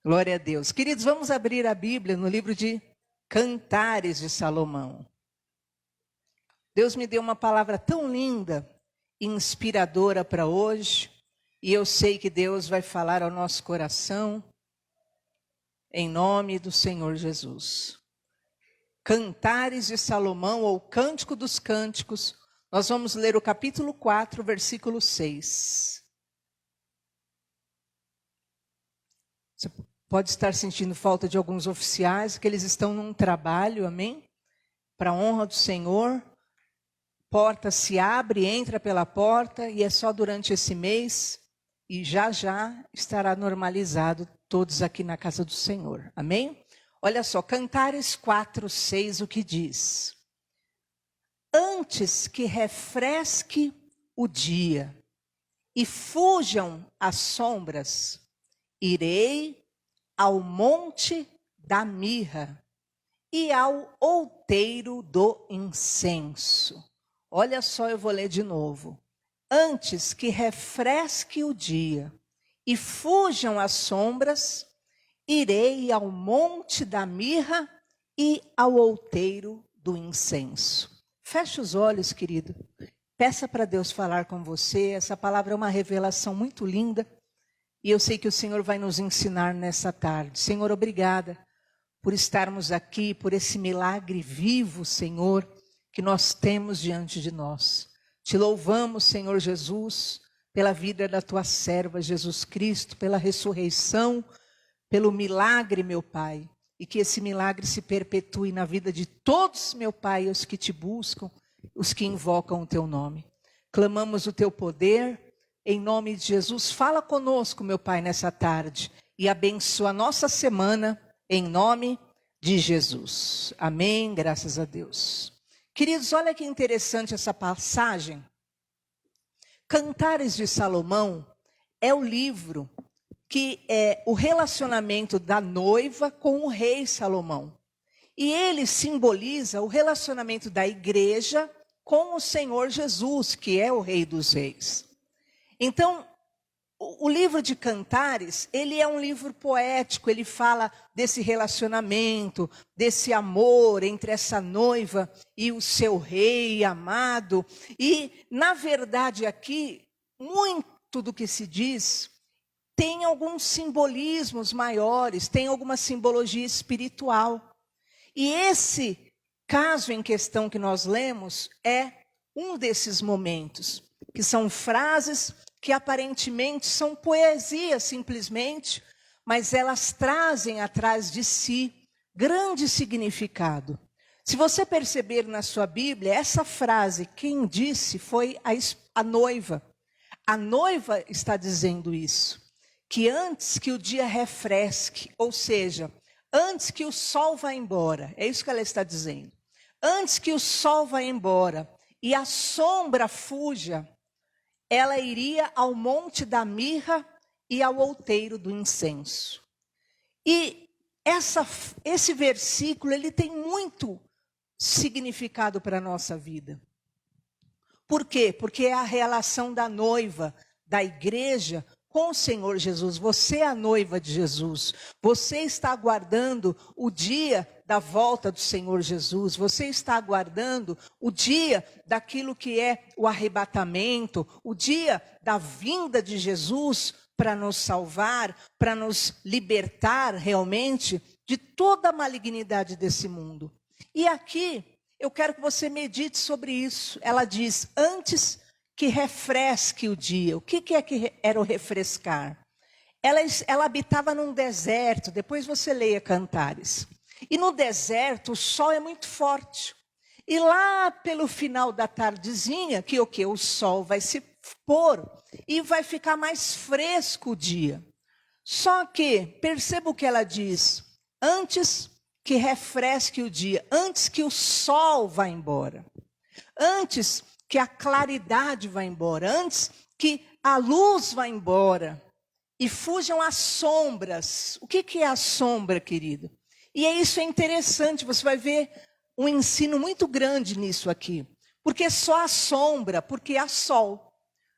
Glória a Deus. Queridos, vamos abrir a Bíblia no livro de Cantares de Salomão. Deus me deu uma palavra tão linda, inspiradora para hoje, e eu sei que Deus vai falar ao nosso coração, em nome do Senhor Jesus. Cantares de Salomão, ou Cântico dos Cânticos, nós vamos ler o capítulo 4, versículo 6. Você pode estar sentindo falta de alguns oficiais, que eles estão num trabalho, amém? Para a honra do Senhor. Porta se abre, entra pela porta, e é só durante esse mês, e já estará normalizado todos aqui na casa do Senhor, amém? Olha só, Cantares 4, 6, o que diz? Antes que refresque o dia e fujam as sombras, irei ao monte da mirra e ao outeiro do incenso. Olha só, eu vou ler de novo. Antes que refresque o dia e fujam as sombras, irei ao monte da mirra e ao outeiro do incenso. Feche os olhos, querido. Peça para Deus falar com você. Essa palavra é uma revelação muito linda. E eu sei que o Senhor vai nos ensinar nessa tarde. Senhor, obrigada por estarmos aqui, por esse milagre vivo, Senhor, que nós temos diante de nós. Te louvamos, Senhor Jesus, pela vida da tua serva, Jesus Cristo, pela ressurreição, pelo milagre, meu Pai. E que esse milagre se perpetue na vida de todos, meu Pai, os que te buscam, os que invocam o teu nome. Clamamos o teu poder, em nome de Jesus. Fala conosco, meu Pai, nessa tarde. E abençoa a nossa semana, em nome de Jesus. Amém, graças a Deus. Queridos, olha que interessante essa passagem. Cantares de Salomão é o livro que é o relacionamento da noiva com o rei Salomão. E ele simboliza o relacionamento da igreja com o Senhor Jesus, que é o Rei dos Reis. Então, o livro de Cantares, ele é um livro poético, ele fala desse relacionamento, desse amor entre essa noiva e o seu rei amado. E, na verdade, aqui, muito do que se diz tem alguns simbolismos maiores, tem alguma simbologia espiritual. E esse caso em questão que nós lemos é um desses momentos, que são frases que aparentemente são poesia simplesmente, mas elas trazem atrás de si grande significado. Se você perceber na sua Bíblia, essa frase, quem disse foi a noiva. A noiva está dizendo isso, que antes que o dia refresque, ou seja, antes que o sol vá embora, é isso que ela está dizendo. Antes que o sol vá embora e a sombra fuja, ela iria ao monte da mirra e ao outeiro do incenso. E esse versículo, ele tem muito significado para a nossa vida. Por quê? Porque é a relação da noiva, da igreja, com o Senhor Jesus. Você é a noiva de Jesus. Você está aguardando o dia da volta do Senhor Jesus. Você está aguardando o dia daquilo que é o arrebatamento, o dia da vinda de Jesus para nos salvar, para nos libertar realmente de toda a malignidade desse mundo. E aqui eu quero que você medite sobre isso. Ela diz, antes que refresque o dia. O que era o refrescar? Ela habitava num deserto, depois você leia Cantares. E no deserto o sol é muito forte. E lá pelo final da tardezinha, que o sol vai se pôr e vai ficar mais fresco o dia. Só que, perceba o que ela diz, antes que refresque o dia, antes que o sol vá embora, antes que a claridade vá embora, antes que a luz vá embora e fujam as sombras. O que é a sombra, querido? E isso é interessante, você vai ver um ensino muito grande nisso aqui. Porque só a sombra, porque há sol.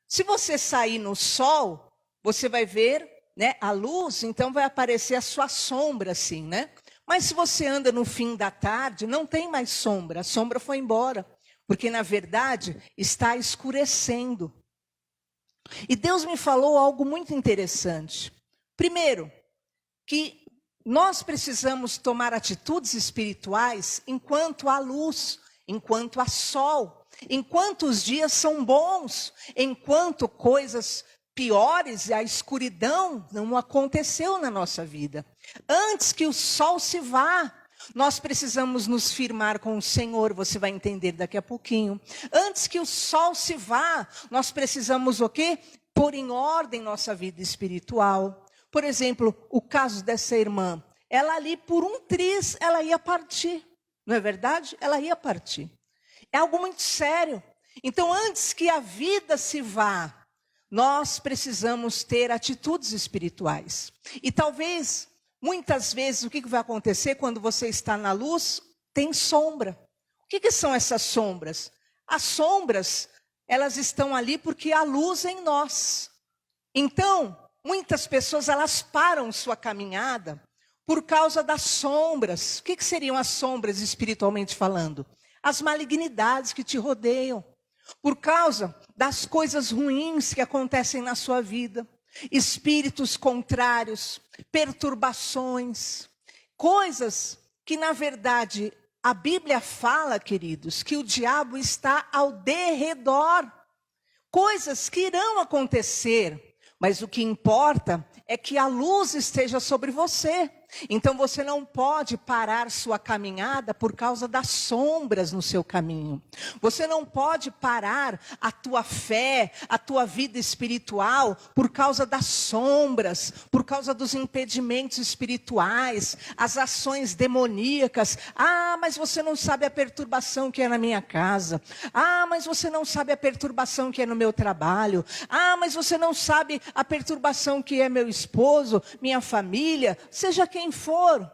Se você sair no sol, você vai ver né, a luz, então vai aparecer a sua sombra assim, né? Mas se você anda no fim da tarde, não tem mais sombra, a sombra foi embora, porque na verdade está escurecendo. E Deus me falou algo muito interessante. Primeiro, que nós precisamos tomar atitudes espirituais enquanto há luz, enquanto há sol, enquanto os dias são bons, enquanto coisas piores e a escuridão não aconteceu na nossa vida. Antes que o sol se vá, nós precisamos nos firmar com o Senhor, você vai entender daqui a pouquinho. Antes que o sol se vá, nós precisamos o quê? Pôr em ordem nossa vida espiritual. Por exemplo, o caso dessa irmã, ela ali por um triz, ela ia partir. Não é verdade? Ela ia partir. É algo muito sério. Então, antes que a vida se vá, nós precisamos ter atitudes espirituais. E talvez, muitas vezes, o que vai acontecer quando você está na luz? Tem sombra. O que são essas sombras? As sombras, elas estão ali porque há luz em nós. Então, muitas pessoas, elas param sua caminhada por causa das sombras. O que seriam as sombras espiritualmente falando? As malignidades que te rodeiam. Por causa das coisas ruins que acontecem na sua vida. Espíritos contrários, perturbações. Coisas que, na verdade, a Bíblia fala, queridos, que o diabo está ao derredor. Coisas que irão acontecer. Mas o que importa é que a luz esteja sobre você. Então você não pode parar sua caminhada por causa das sombras no seu caminho. Você não pode parar a tua fé, a tua vida espiritual por causa das sombras, por causa dos impedimentos espirituais, as ações demoníacas. Ah, mas você não sabe a perturbação que é na minha casa. Ah, mas você não sabe a perturbação que é no meu trabalho. Ah, mas você não sabe a perturbação que é meu esposo, minha família, seja quem for,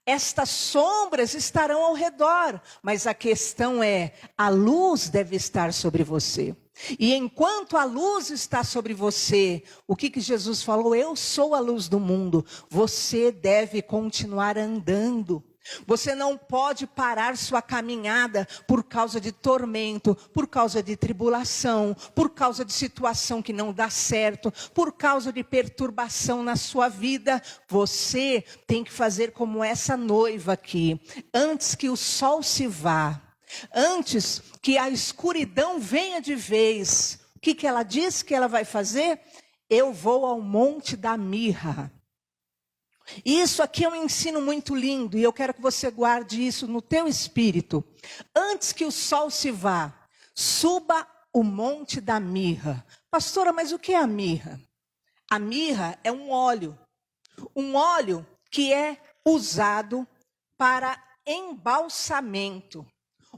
estas sombras estarão ao redor, mas a questão é, a luz deve estar sobre você. E enquanto a luz está sobre você, o que Jesus falou? Eu sou a luz do mundo. Você deve continuar andando. Você não pode parar sua caminhada por causa de tormento, por causa de tribulação, por causa de situação que não dá certo, por causa de perturbação na sua vida. Você tem que fazer como essa noiva aqui. Antes que o sol se vá, antes que a escuridão venha de vez, o que ela diz que ela vai fazer? Eu vou ao monte da mirra. Isso aqui é um ensino muito lindo e eu quero que você guarde isso no teu espírito. Antes que o sol se vá, suba o monte da mirra. Pastora, mas o que é a mirra? A mirra é um óleo que é usado para embalsamento.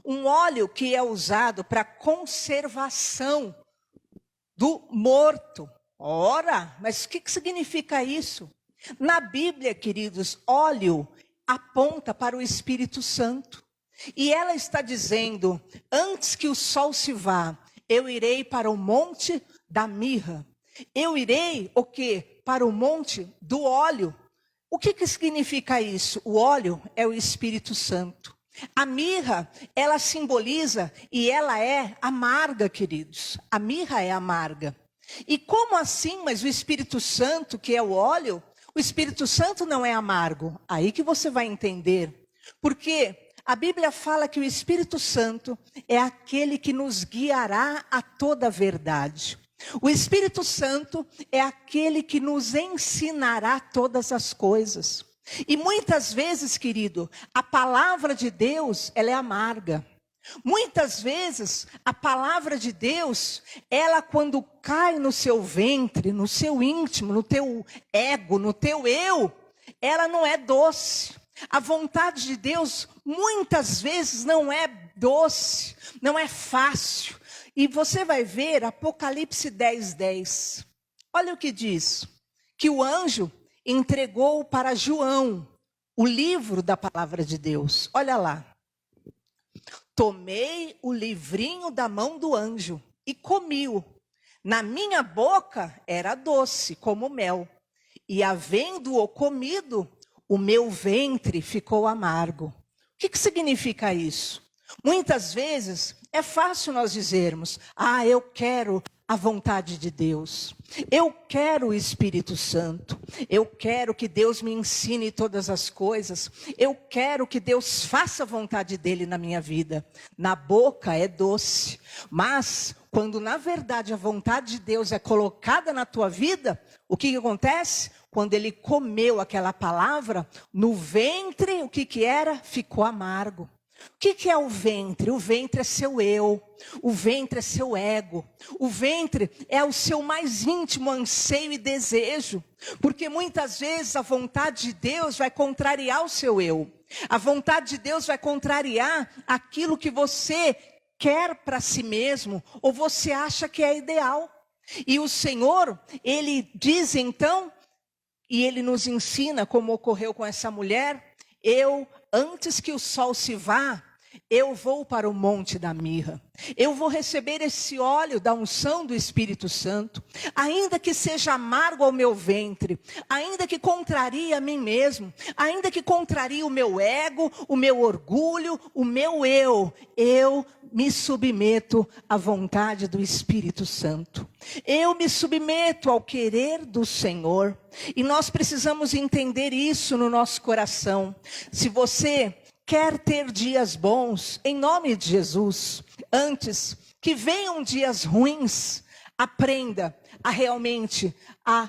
Um óleo que é usado para conservação do morto. Ora, mas o que significa isso? Na Bíblia, queridos, óleo aponta para o Espírito Santo. E ela está dizendo, antes que o sol se vá, eu irei para o monte da mirra. Eu irei, o quê? Para o monte do óleo. O que significa isso? O óleo é o Espírito Santo. A mirra, ela simboliza e ela é amarga, queridos. A mirra é amarga. E como assim? Mas o Espírito Santo, que é o óleo, o Espírito Santo não é amargo. Aí que você vai entender. Porque a Bíblia fala que o Espírito Santo é aquele que nos guiará a toda a verdade. O Espírito Santo é aquele que nos ensinará todas as coisas. E muitas vezes, querido, a palavra de Deus, ela é amarga. Muitas vezes, a palavra de Deus, ela quando cai no seu ventre, no seu íntimo, no teu ego, no teu eu, ela não é doce. A vontade de Deus, muitas vezes, não é doce, não é fácil. E você vai ver Apocalipse 10:10. Olha o que diz, que o anjo entregou para João o livro da palavra de Deus. Olha lá. Tomei o livrinho da mão do anjo e comi-o. Na minha boca era doce como mel. e havendo-o comido, o meu ventre ficou amargo. O que significa isso? Muitas vezes é fácil nós dizermos, eu quero a vontade de Deus. Eu quero o Espírito Santo. Eu quero que Deus me ensine todas as coisas. Eu quero que Deus faça a vontade dele na minha vida. Na boca é doce, mas quando na verdade a vontade de Deus é colocada na tua vida, o que acontece? Quando ele comeu aquela palavra, no ventre, o que era? Ficou amargo. O que é o ventre? O ventre é seu eu, o ventre é seu ego, o ventre é o seu mais íntimo anseio e desejo, porque muitas vezes a vontade de Deus vai contrariar o seu eu, a vontade de Deus vai contrariar aquilo que você quer para si mesmo, ou você acha que é ideal. E o Senhor, Ele diz então, e Ele nos ensina como ocorreu com essa mulher, antes que o sol se vá, eu vou para o monte da mirra. Eu vou receber esse óleo da unção do Espírito Santo. Ainda que seja amargo ao meu ventre, ainda que contrarie a mim mesmo, ainda que contrarie o meu ego, o meu orgulho, o meu eu me submeto à vontade do Espírito Santo. Eu me submeto ao querer do Senhor. E nós precisamos entender isso no nosso coração. Se você quer ter dias bons, em nome de Jesus, antes que venham dias ruins, aprenda a realmente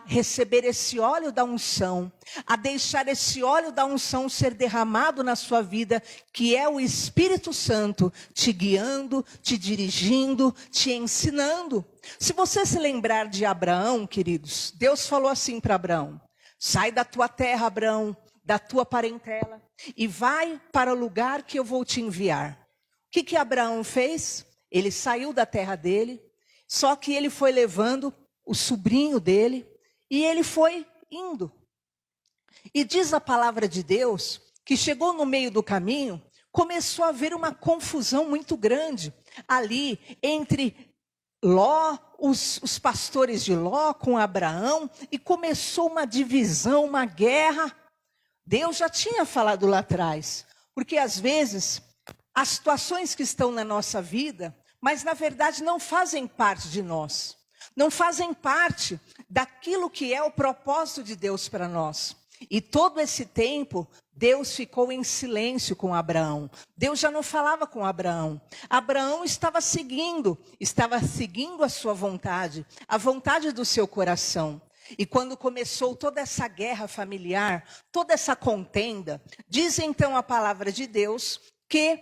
receber esse óleo da unção, a deixar esse óleo da unção ser derramado na sua vida, que é o Espírito Santo te guiando, te dirigindo, te ensinando. Se você se lembrar de Abraão, queridos, Deus falou assim para Abraão: sai da tua terra, Abraão, da tua parentela, e vai para o lugar que eu vou te enviar. O que Abraão fez? Ele saiu da terra dele, só que ele foi levando o sobrinho dele, e ele foi indo. E diz a palavra de Deus, que chegou no meio do caminho, começou a haver uma confusão muito grande, ali entre Ló, os pastores de Ló com Abraão, e começou uma divisão, uma guerra. Deus já tinha falado lá atrás, porque às vezes, as situações que estão na nossa vida, mas na verdade não fazem parte de nós, não fazem parte daquilo que é o propósito de Deus para nós. E todo esse tempo, Deus ficou em silêncio com Abraão. Deus já não falava com Abraão. Abraão estava seguindo a sua vontade, a vontade do seu coração. E quando começou toda essa guerra familiar, toda essa contenda, diz então a palavra de Deus que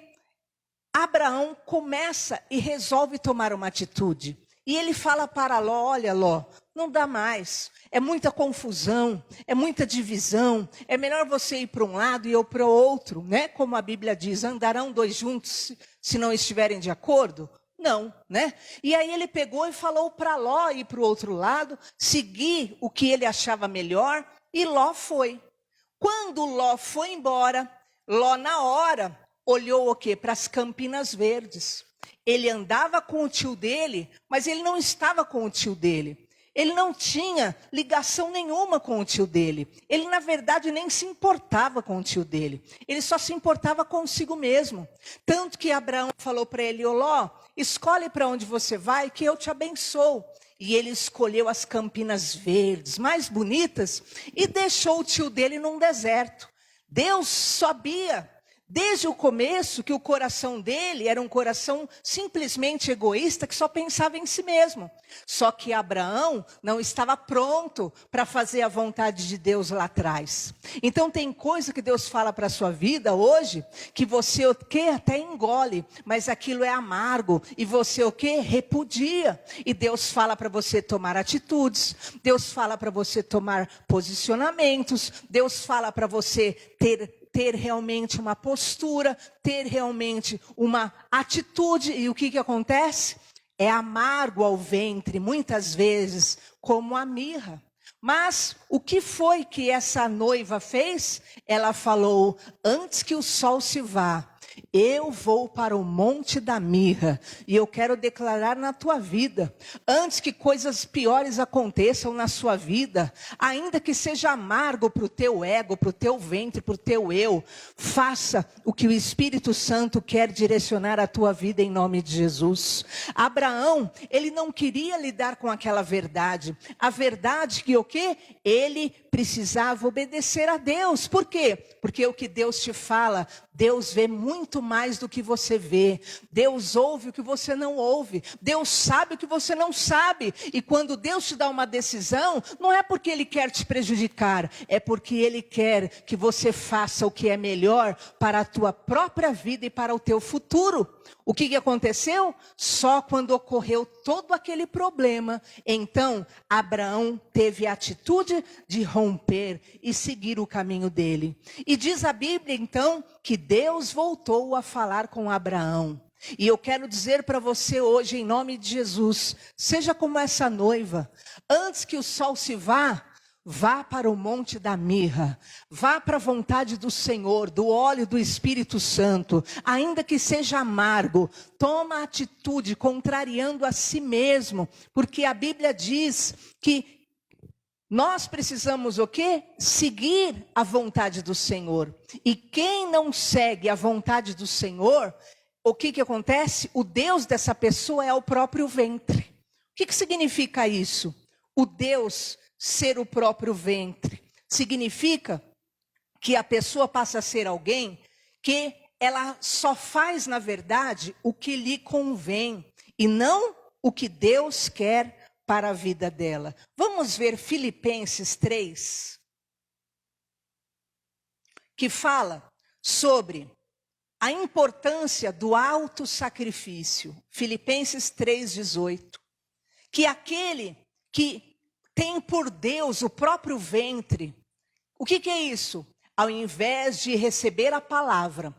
Abraão começa e resolve tomar uma atitude. E ele fala para Ló: olha, Ló, não dá mais, é muita confusão, é muita divisão, é melhor você ir para um lado e eu para o outro, né? Como a Bíblia diz, andarão dois juntos se não estiverem de acordo? Não, né? E aí ele pegou e falou para Ló ir para o outro lado, seguir o que ele achava melhor, e Ló foi. Quando Ló foi embora, Ló na hora olhou o quê? Para as Campinas Verdes. Ele andava com o tio dele, mas ele não estava com o tio dele. Ele não tinha ligação nenhuma com o tio dele. Ele, na verdade, nem se importava com o tio dele. Ele só se importava consigo mesmo. Tanto que Abraão falou para ele: ô Ló, escolhe para onde você vai, que eu te abençoo. E ele escolheu as Campinas Verdes, mais bonitas, e deixou o tio dele num deserto. Deus sabia, desde o começo, que o coração dele era um coração simplesmente egoísta, que só pensava em si mesmo. Só que Abraão não estava pronto para fazer a vontade de Deus lá atrás. Então tem coisa que Deus fala para a sua vida hoje, que você o que até engole, mas aquilo é amargo, e você o que repudia. E Deus fala para você tomar atitudes, Deus fala para você tomar posicionamentos, Deus fala para você ter realmente uma postura, ter realmente uma atitude. E o que acontece? É amargo ao ventre, muitas vezes, como a mirra. Mas o que foi que essa noiva fez? Ela falou: antes que o sol se vá, Eu vou para o Monte da Mirra e eu quero declarar na tua vida, antes que coisas piores aconteçam na sua vida, ainda que seja amargo para o teu ego, para o teu ventre, para o teu eu, faça o que o Espírito Santo quer direcionar a tua vida em nome de Jesus. Abraão, ele não queria lidar com aquela verdade. A verdade que o quê? Ele precisava obedecer a Deus. Por quê? Porque o que Deus te fala, Deus vê muito mais do que você vê. Deus ouve o que você não ouve. Deus sabe o que você não sabe. E quando Deus te dá uma decisão, não é porque Ele quer te prejudicar, é porque Ele quer que você faça o que é melhor para a tua própria vida e para o teu futuro. O que aconteceu? Só quando ocorreu todo aquele problema, então Abraão teve a atitude de romper e seguir o caminho dele. E diz a Bíblia então que Deus voltou a falar com Abraão. E eu quero dizer para você hoje, em nome de Jesus, seja como essa noiva, antes que o sol se vá, vá para o Monte da Mirra, vá para a vontade do Senhor, do óleo do Espírito Santo, ainda que seja amargo, toma atitude contrariando a si mesmo, porque a Bíblia diz que nós precisamos o quê? Seguir a vontade do Senhor. E quem não segue a vontade do Senhor, o que acontece? O Deus dessa pessoa é o próprio ventre. O que significa isso? O Deus ser o próprio ventre significa que a pessoa passa a ser alguém que ela só faz, na verdade, o que lhe convém e não o que Deus quer para a vida dela. Vamos ver Filipenses 3, que fala sobre a importância do autossacrifício. Filipenses 3:18, que aquele que tem por Deus o próprio ventre. O que é isso? Ao invés de receber a palavra,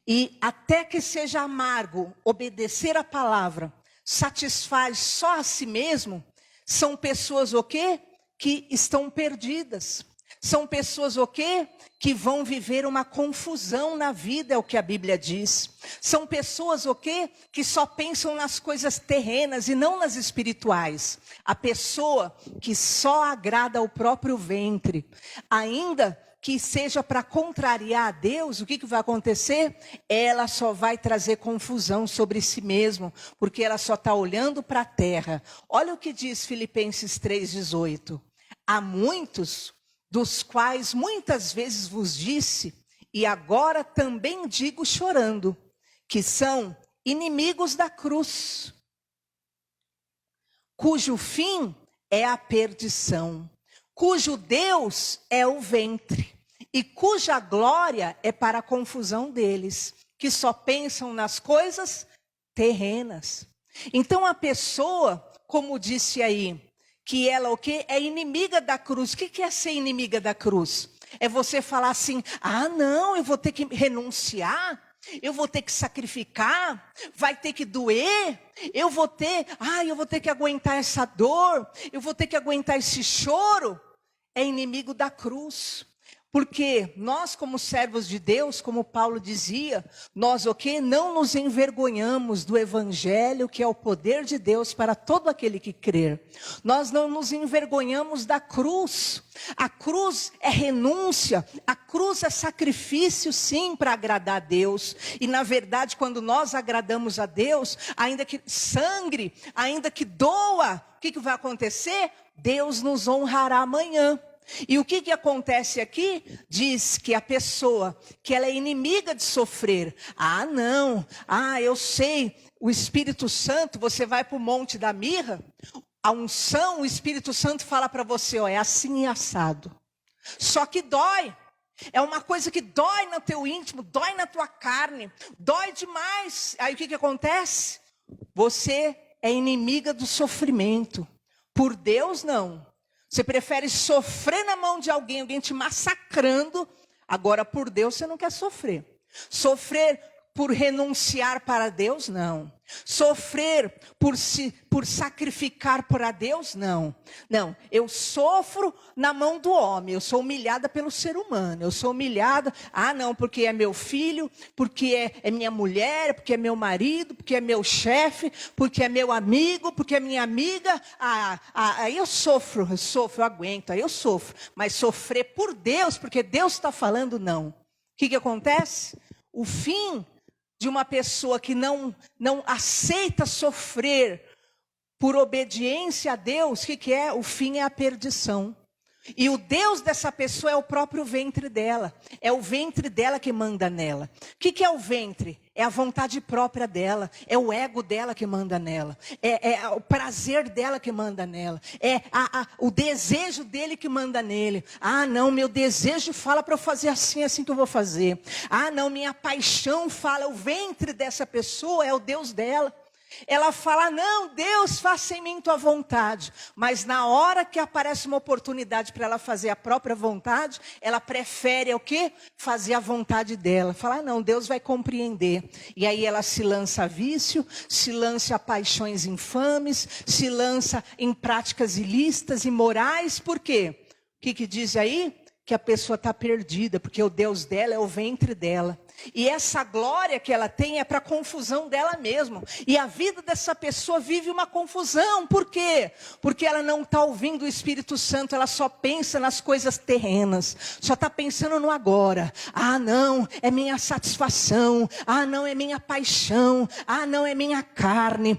e até que seja amargo, obedecer a palavra, satisfaz só a si mesmo, são pessoas o quê? Que estão perdidas. São pessoas o quê? Que vão viver uma confusão na vida, é o que a Bíblia diz. São pessoas o quê? Que só pensam nas coisas terrenas e não nas espirituais. A pessoa que só agrada ao próprio ventre, ainda que seja para contrariar a Deus, o que vai acontecer? Ela só vai trazer confusão sobre si mesma, porque ela só está olhando para a terra. Olha o que diz Filipenses 3:18. Há muitos dos quais muitas vezes vos disse, e agora também digo chorando, que são inimigos da cruz, cujo fim é a perdição, cujo Deus é o ventre, e cuja glória é para a confusão deles, que só pensam nas coisas terrenas. Então a pessoa, como disse aí, que ela o quê? É inimiga da cruz. O que é ser inimiga da cruz? É você falar assim, não, eu vou ter que renunciar, eu vou ter que sacrificar, vai ter que doer, eu vou ter que aguentar essa dor, eu vou ter que aguentar esse choro. É inimigo da cruz. Porque nós, como servos de Deus, como Paulo dizia, nós o quê? Não nos envergonhamos do Evangelho, que é o poder de Deus para todo aquele que crer. Nós não nos envergonhamos da cruz. A cruz é renúncia, a cruz é sacrifício, sim, para agradar a Deus. E na verdade, quando nós agradamos a Deus, ainda que sangre, ainda que doa, o que vai acontecer? Deus nos honrará amanhã. E o que acontece aqui? Diz que a pessoa, que ela é inimiga de sofrer. Não, eu sei, o Espírito Santo, você vai para o Monte da Mirra, a unção, o Espírito Santo fala para você, é assim e assado. Só que dói. É uma coisa que dói no teu íntimo, dói na tua carne, dói demais. Aí o que acontece? Você é inimiga do sofrimento. Por Deus, não. Você prefere sofrer na mão de alguém te massacrando. Agora, por Deus, você não quer sofrer. Sofrer por renunciar para Deus? Não. Sofrer por sacrificar para Deus? Não. Não, eu sofro na mão do homem, eu sou humilhada pelo ser humano, eu sou humilhada, não, porque é meu filho, porque é minha mulher, porque é meu marido, porque é meu chefe, porque é meu amigo, porque é minha amiga, aí eu sofro, eu aguento, aí eu sofro, mas sofrer por Deus, porque Deus está falando, não. O que acontece? O fim de uma pessoa que não aceita sofrer por obediência a Deus, o que é? O fim é a perdição. E o Deus dessa pessoa é o próprio ventre dela. É o ventre dela que manda nela. O que é o ventre? É a vontade própria dela. É o ego dela que manda nela. É o prazer dela que manda nela. É o desejo dele que manda nele. Não, meu desejo fala para eu fazer assim, assim que eu vou fazer. Não, minha paixão fala. O ventre dessa pessoa é o Deus dela. Ela fala, não, Deus, faça em mim tua vontade. Mas na hora que aparece uma oportunidade para ela fazer a própria vontade, ela prefere o quê? Fazer a vontade dela. Fala, não, Deus vai compreender. E aí ela se lança a vício, se lança a paixões infames, se lança em práticas ilícitas, imorais. Por quê? O que diz aí? Que a pessoa está perdida, porque o Deus dela é o ventre dela. E essa glória que ela tem é para a confusão dela mesma. E a vida dessa pessoa vive uma confusão. Por quê? Porque ela não está ouvindo o Espírito Santo. Ela só pensa nas coisas terrenas. Só está pensando no agora. Não, é minha satisfação. Não, é minha paixão. Não, é minha carne.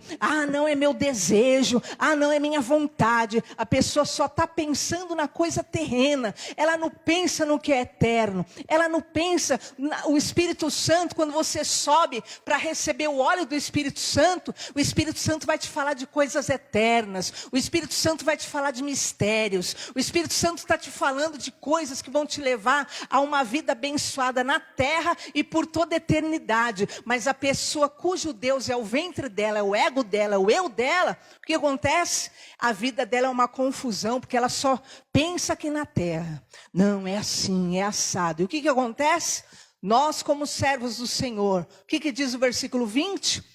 Não, é meu desejo. Não, é minha vontade. A pessoa só está pensando na coisa terrena. Ela não pensa no que é eterno. Ela não pensa o Espírito Santo, quando você sobe para receber o óleo do Espírito Santo, o Espírito Santo vai te falar de coisas eternas, o Espírito Santo vai te falar de mistérios, o Espírito Santo está te falando de coisas que vão te levar a uma vida abençoada na terra e por toda a eternidade. Mas a pessoa cujo Deus é o ventre dela, é o ego dela, é o eu dela, o que acontece? A vida dela é uma confusão, porque ela só pensa aqui na terra. Não, é assim, é assado. E o que acontece? Nós, como servos do Senhor, o que diz o versículo 20?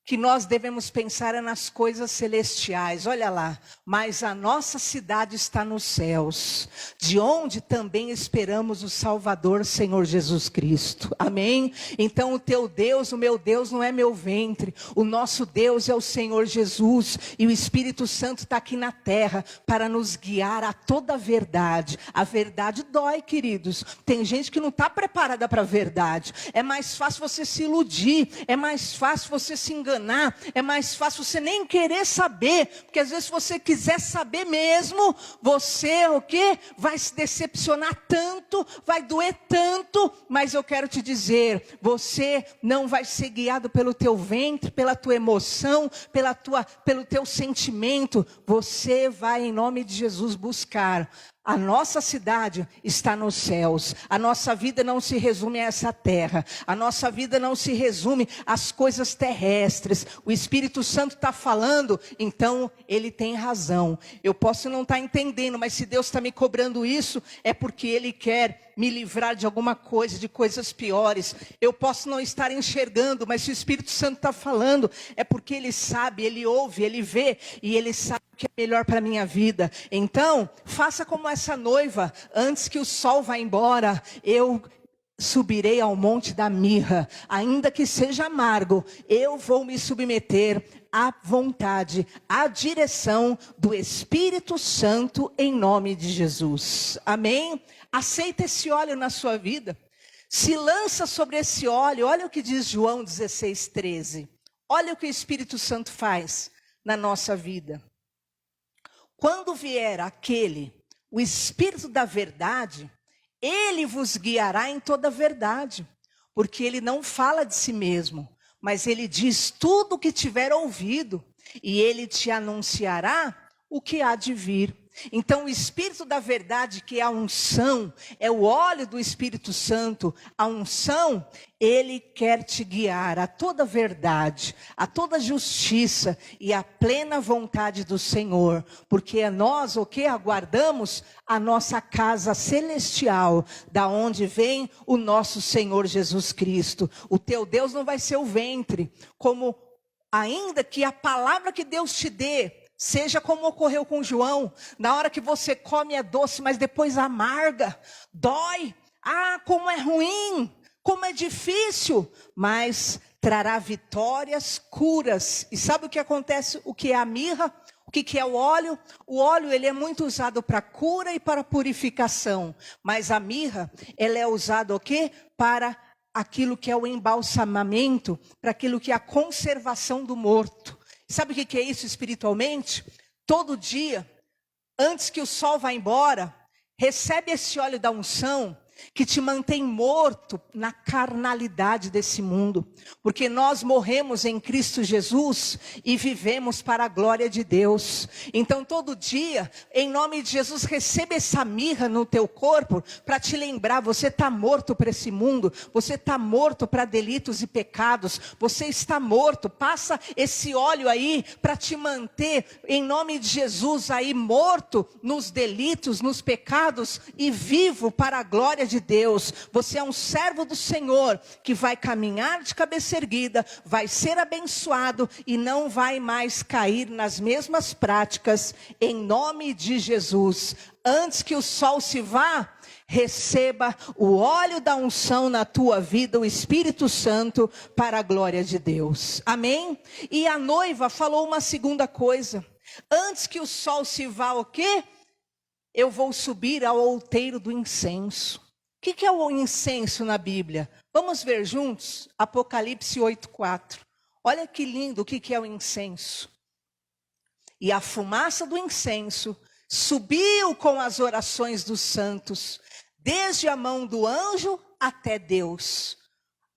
Que nós devemos pensar nas coisas celestiais. Olha lá, mas a nossa cidade está nos céus, de onde também esperamos o Salvador, Senhor Jesus Cristo. Amém? Então o teu Deus, o meu Deus não é meu ventre. O nosso Deus é o Senhor Jesus. E o Espírito Santo está aqui na terra para nos guiar a toda a verdade. A verdade dói, queridos. Tem gente que não está preparada para a verdade. É mais fácil você se iludir. É mais fácil você se enganar. É mais fácil você nem querer saber, porque às vezes se você quiser saber mesmo, você o quê? Vai se decepcionar tanto, vai doer tanto, mas eu quero te dizer, você não vai ser guiado pelo teu ventre, pela tua emoção, pelo teu sentimento, você vai em nome de Jesus buscar. A nossa cidade está nos céus. A nossa vida não se resume a essa terra. A nossa vida não se resume às coisas terrestres. O Espírito Santo está falando, então ele tem razão. Eu posso não estar entendendo, mas se Deus está me cobrando isso, é porque ele quer me livrar de alguma coisa, de coisas piores. Eu posso não estar enxergando, mas se o Espírito Santo está falando, é porque ele sabe, ele ouve, ele vê, e ele sabe o que é melhor para a minha vida. Então, faça como essa noiva, antes que o sol vá embora, eu subirei ao monte da mirra, ainda que seja amargo, eu vou me submeter à vontade, à direção do Espírito Santo, em nome de Jesus. Amém? Aceita esse óleo na sua vida. Se lança sobre esse óleo. Olha o que diz João 16:13. Olha o que o Espírito Santo faz na nossa vida. Quando vier o Espírito da verdade, ele vos guiará em toda a verdade, porque ele não fala de si mesmo, mas ele diz tudo o que tiver ouvido, e ele te anunciará o que há de vir. Então o Espírito da verdade, que é a unção, é o óleo do Espírito Santo, a unção, ele quer te guiar a toda verdade, a toda justiça e a plena vontade do Senhor, porque é nós o que aguardamos a nossa casa celestial, da onde vem o nosso Senhor Jesus Cristo. O teu Deus não vai ser o ventre, como ainda que a palavra que Deus te dê, seja como ocorreu com João, na hora que você come é doce, mas depois amarga, dói, como é ruim, como é difícil, mas trará vitórias, curas. E sabe o que acontece? O que é a mirra? O que é o óleo? O óleo, ele é muito usado para cura e para purificação, mas a mirra, ela é usada o quê? Para aquilo que é o embalsamamento, para aquilo que é a conservação do morto. Sabe o que é isso espiritualmente? Todo dia, antes que o sol vá embora, recebe esse óleo da unção, que te mantém morto na carnalidade desse mundo. Porque nós morremos em Cristo Jesus e vivemos para a glória de Deus. Então todo dia, em nome de Jesus, receba essa mirra no teu corpo, para te lembrar, você está morto para esse mundo, você está morto para delitos e pecados, você está morto, passa esse óleo aí, para te manter, em nome de Jesus, aí morto nos delitos, nos pecados, e vivo para a glória de Deus. Você é um servo do Senhor, que vai caminhar de cabeça erguida, vai ser abençoado e não vai mais cair nas mesmas práticas, em nome de Jesus. Antes que o sol se vá, receba o óleo da unção na tua vida, o Espírito Santo, para a glória de Deus. Amém? E a noiva falou uma segunda coisa: antes que o sol se vá, o quê? Eu vou subir ao outeiro do incenso. O que é o incenso na Bíblia? Vamos ver juntos? Apocalipse 8:4. Olha que lindo o que é o incenso. E a fumaça do incenso subiu com as orações dos santos, desde a mão do anjo até Deus.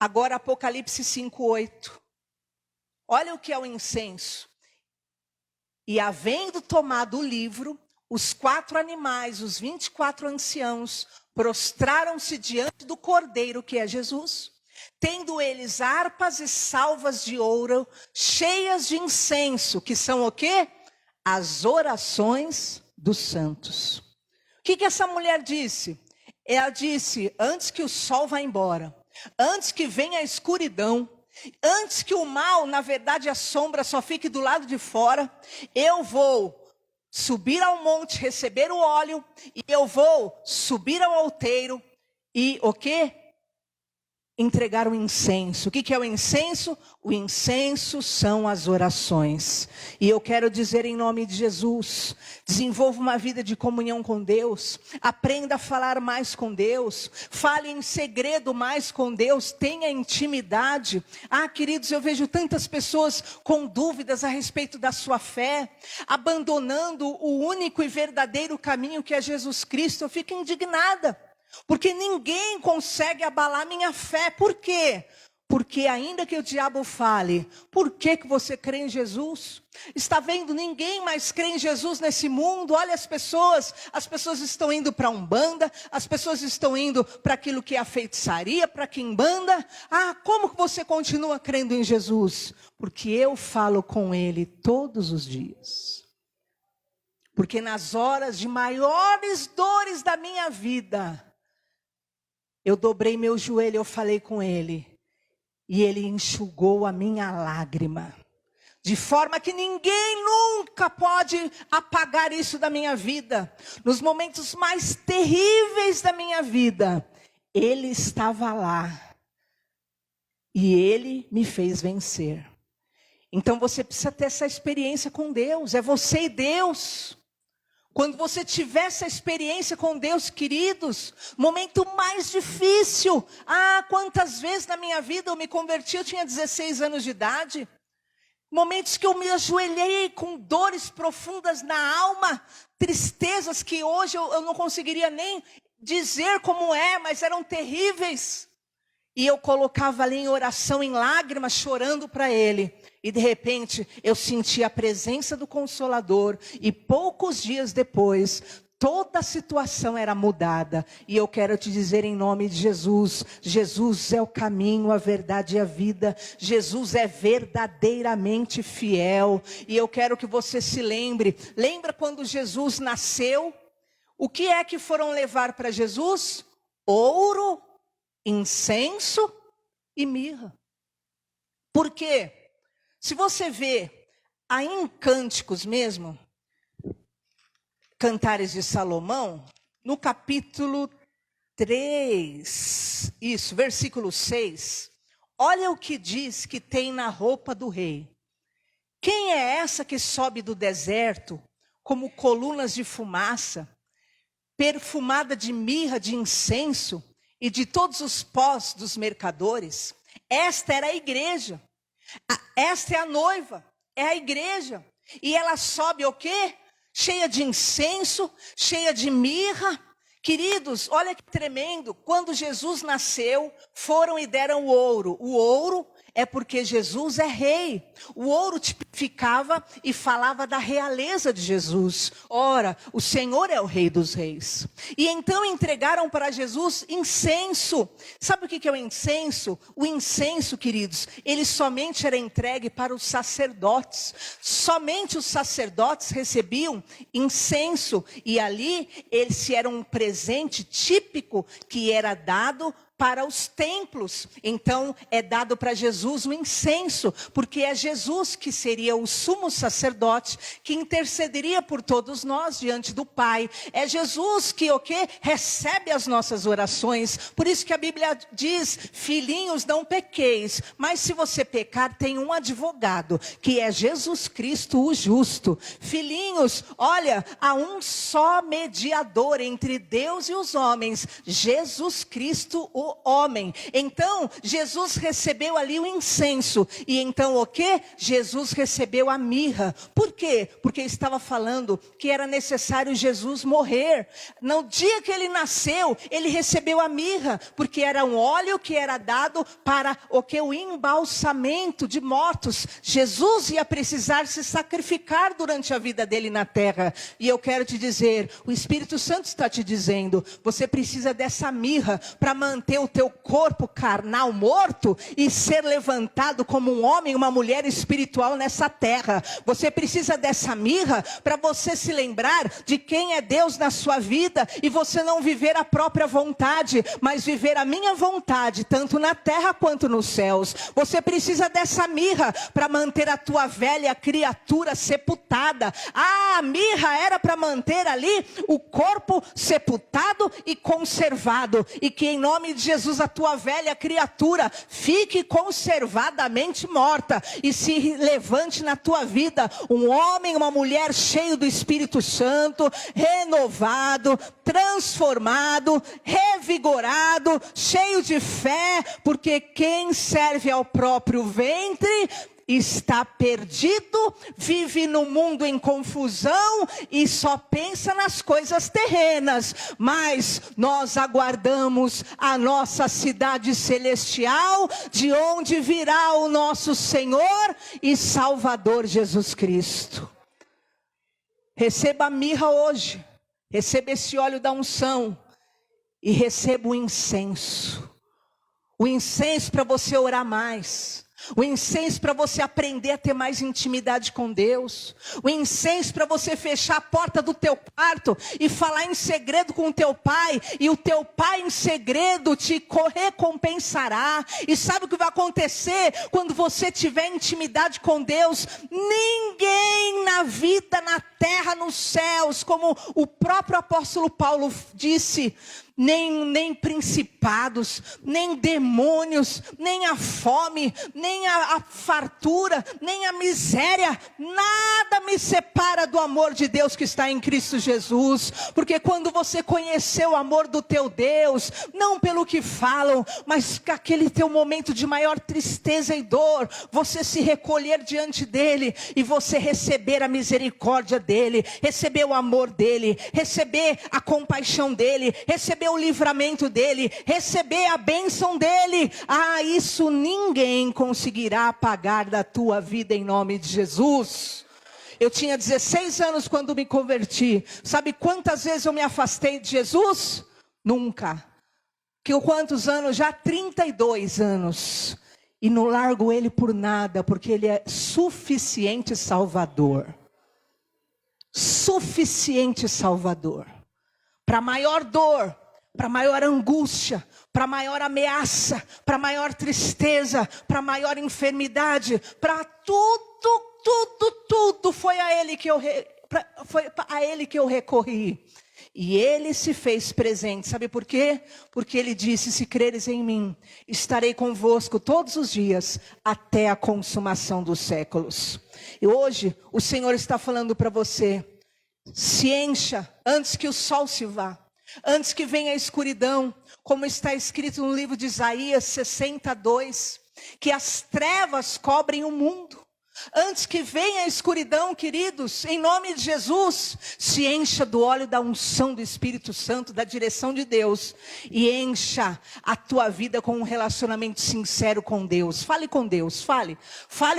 Agora Apocalipse 5:8. Olha o que é o incenso. E havendo tomado o livro, os 4 animais, os 24 anciãos, prostraram-se diante do Cordeiro, que é Jesus, tendo eles harpas e salvas de ouro, cheias de incenso, que são o quê? As orações dos santos. O que essa mulher disse? Ela disse: antes que o sol vá embora, antes que venha a escuridão, antes que o mal, na verdade a sombra, só fique do lado de fora, eu vou subir ao monte, receber o óleo, e eu vou subir ao outeiro, e o quê? Entregar o incenso. O que é o incenso? O incenso são as orações. E eu quero dizer em nome de Jesus, desenvolva uma vida de comunhão com Deus, aprenda a falar mais com Deus, fale em segredo mais com Deus, tenha intimidade. Queridos, eu vejo tantas pessoas com dúvidas a respeito da sua fé, abandonando o único e verdadeiro caminho, que é Jesus Cristo. Eu fico indignada, porque ninguém consegue abalar minha fé. Por quê? Porque ainda que o diabo fale, por que você crê em Jesus? Está vendo? Ninguém mais crê em Jesus nesse mundo. Olha as pessoas estão indo para a Umbanda, as pessoas estão indo para aquilo que é a feitiçaria, para a quimbanda. Como que você continua crendo em Jesus? Porque eu falo com Ele todos os dias. Porque nas horas de maiores dores da minha vida, eu dobrei meu joelho, eu falei com Ele, e Ele enxugou a minha lágrima, de forma que ninguém nunca pode apagar isso da minha vida. Nos momentos mais terríveis da minha vida, Ele estava lá, e Ele me fez vencer. Então você precisa ter essa experiência com Deus, é você e Deus. Quando você tiver essa experiência com Deus, queridos, momento mais difícil. Quantas vezes na minha vida eu me converti, eu tinha 16 anos de idade. Momentos que eu me ajoelhei com dores profundas na alma, tristezas que hoje eu não conseguiria nem dizer como mas eram terríveis. E eu colocava ali em oração, em lágrimas, chorando para Ele. E de repente eu senti a presença do Consolador. E poucos dias depois, toda a situação era mudada. E eu quero te dizer em nome de Jesus: Jesus é o caminho, a verdade e a vida. Jesus é verdadeiramente fiel. E eu quero que você se lembre. Lembra quando Jesus nasceu? O que é que foram levar para Jesus? Ouro, incenso e mirra. Por quê? Se você vê aí em Cânticos mesmo, Cantares de Salomão, no capítulo 3, versículo 6, olha o que diz que tem na roupa do rei. Quem é essa que sobe do deserto, como colunas de fumaça, perfumada de mirra, de incenso e de todos os pós dos mercadores? Esta era a igreja. Esta é a noiva, é a igreja. E ela sobe o quê? Cheia de incenso, cheia de mirra. Queridos, olha que tremendo. Quando Jesus nasceu, foram e deram o ouro. O ouro é porque Jesus é rei. O ouro tipificava e falava da realeza de Jesus. Ora, o Senhor é o rei dos reis. E então entregaram para Jesus incenso. Sabe o que é o incenso? O incenso, queridos, ele somente era entregue para os sacerdotes. Somente os sacerdotes recebiam incenso. E ali, esse era um presente típico que era dado para os templos. Então é dado para Jesus o incenso, porque é Jesus que seria o sumo sacerdote, que intercederia por todos nós diante do Pai. É Jesus que o quê? Recebe as nossas orações. Por isso que a Bíblia diz: filhinhos, não pequeis, mas se você pecar, tem um advogado, que é Jesus Cristo o justo. Filhinhos, olha, há um só mediador entre Deus e os homens, Jesus Cristo o homem. Então Jesus recebeu ali o incenso. E então o que? Jesus recebeu a mirra. Por quê? Porque estava falando que era necessário Jesus morrer. No dia que ele nasceu, ele recebeu a mirra, porque era um óleo que era dado para o que? O embalsamento de mortos. Jesus ia precisar se sacrificar durante a vida dele na terra. E eu quero te dizer, o Espírito Santo está te dizendo, você precisa dessa mirra para manter o teu corpo carnal morto e ser levantado como um homem, uma mulher espiritual nessa terra. Você precisa dessa mirra para você se lembrar de quem é Deus na sua vida e você não viver a própria vontade, mas viver a minha vontade, tanto na terra quanto nos céus. Você precisa dessa mirra para manter a tua velha criatura sepultada. A mirra era para manter ali o corpo sepultado e conservado, e que em nome de Jesus a tua velha criatura fique conservadamente morta e se levante na tua vida um homem, uma mulher cheio do Espírito Santo, renovado, transformado, revigorado, cheio de fé, porque quem serve ao próprio ventre está perdido, vive no mundo em confusão e só pensa nas coisas terrenas. Mas nós aguardamos a nossa cidade celestial, de onde virá o nosso Senhor e Salvador Jesus Cristo. Receba a mirra hoje, receba esse óleo da unção e receba o incenso. O incenso para você orar mais. O incenso para você aprender a ter mais intimidade com Deus. O incenso para você fechar a porta do teu quarto e falar em segredo com o teu pai. E o teu pai em segredo te recompensará. E sabe o que vai acontecer quando você tiver intimidade com Deus? Ninguém na vida, na terra, nos céus, como o próprio apóstolo Paulo disse, nem principados, nem demônios, nem a fome, nem a fartura, nem a miséria, nada me separa do amor de Deus que está em Cristo Jesus. Porque quando você conheceu o amor do teu Deus, não pelo que falam, mas aquele teu momento de maior tristeza e dor, você se recolher diante dele e você receber a misericórdia dele, receber o amor dele, receber a compaixão dele, receber receber o livramento dele, receber a bênção dele. Isso ninguém conseguirá apagar da tua vida em nome de Jesus. Eu tinha 16 anos quando me converti. Sabe quantas vezes eu me afastei de Jesus? Nunca. Quantos anos? Já 32 anos. E não largo ele por nada, porque ele é suficiente Salvador. Suficiente Salvador. Para maior dor, para maior angústia, para maior ameaça, para maior tristeza, para maior enfermidade, para tudo foi a ele que eu recorri. E ele se fez presente. Sabe por quê? Porque ele disse: se creres em mim, estarei convosco todos os dias, até a consumação dos séculos. E hoje, o Senhor está falando para você: se encha antes que o sol se vá, antes que venha a escuridão, como está escrito no livro de Isaías 62, que as trevas cobrem o mundo. Antes que venha a escuridão, queridos, em nome de Jesus, se encha do óleo da unção do Espírito Santo, da direção de Deus, e encha a tua vida com um relacionamento sincero com Deus. Fale com Deus, fale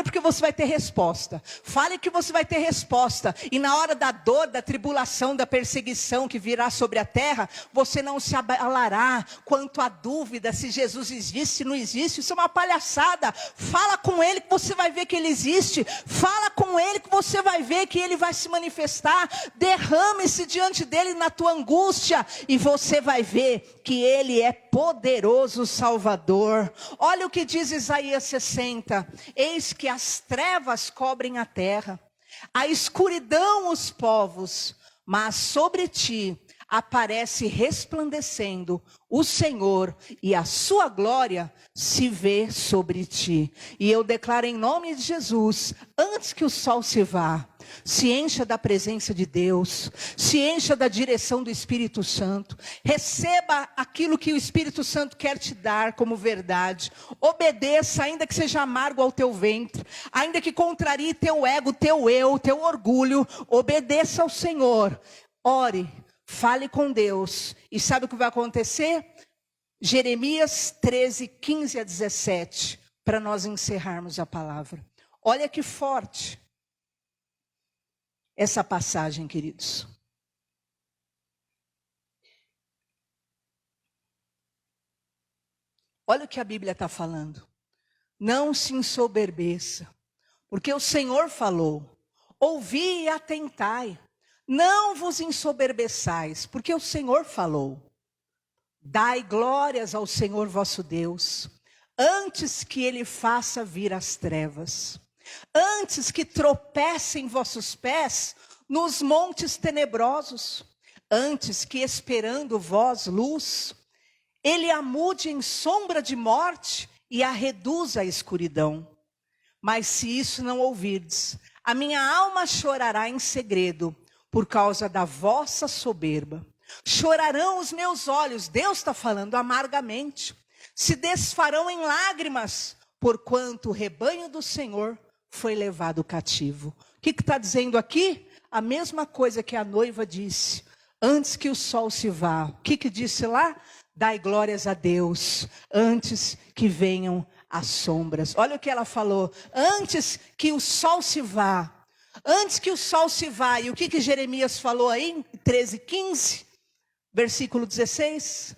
porque você vai ter resposta. Fale que você vai ter resposta. E na hora da dor, da tribulação, da perseguição que virá sobre a terra, você não se abalará quanto à dúvida se Jesus existe, se não existe. Isso é uma palhaçada. Fala com Ele que você vai ver que Ele existe. Fala com ele que você vai ver que ele vai se manifestar. Derrame-se diante dele na tua angústia e você vai ver que ele é poderoso Salvador. Olha o que diz Isaías 60: eis que as trevas cobrem a terra, a escuridão os povos, mas sobre ti aparece resplandecendo o Senhor, e a sua glória se vê sobre ti. E eu declaro em nome de Jesus, antes que o sol se vá, se encha da presença de Deus, se encha da direção do Espírito Santo, receba aquilo que o Espírito Santo quer te dar como verdade, obedeça, ainda que seja amargo ao teu ventre, ainda que contrarie teu ego, teu eu, teu orgulho, obedeça ao Senhor, ore, fale com Deus, e sabe o que vai acontecer? Jeremias 13, 15 a 17, para nós encerrarmos a palavra. Olha que forte essa passagem, queridos. Olha o que a Bíblia está falando. Não se ensoberbeça, porque o Senhor falou. Ouvi e atentai. Não vos ensoberbeçais, porque o Senhor falou. Dai glórias ao Senhor vosso Deus, antes que Ele faça vir as trevas, antes que tropecem vossos pés nos montes tenebrosos, antes que esperando vós luz, Ele a mude em sombra de morte e a reduza à escuridão. Mas se isso não ouvirdes, a minha alma chorará em segredo, por causa da vossa soberba. Chorarão os meus olhos, Deus está falando amargamente, se desfarão em lágrimas, porquanto o rebanho do Senhor foi levado cativo. O que está dizendo aqui? A mesma coisa que a noiva disse, antes que o sol se vá. O que disse lá? Dai glórias a Deus, antes que venham as sombras. Olha o que ela falou, antes que o sol se vá. Antes que o sol se vá, e o que Jeremias falou aí, em 13, 15, versículo 16?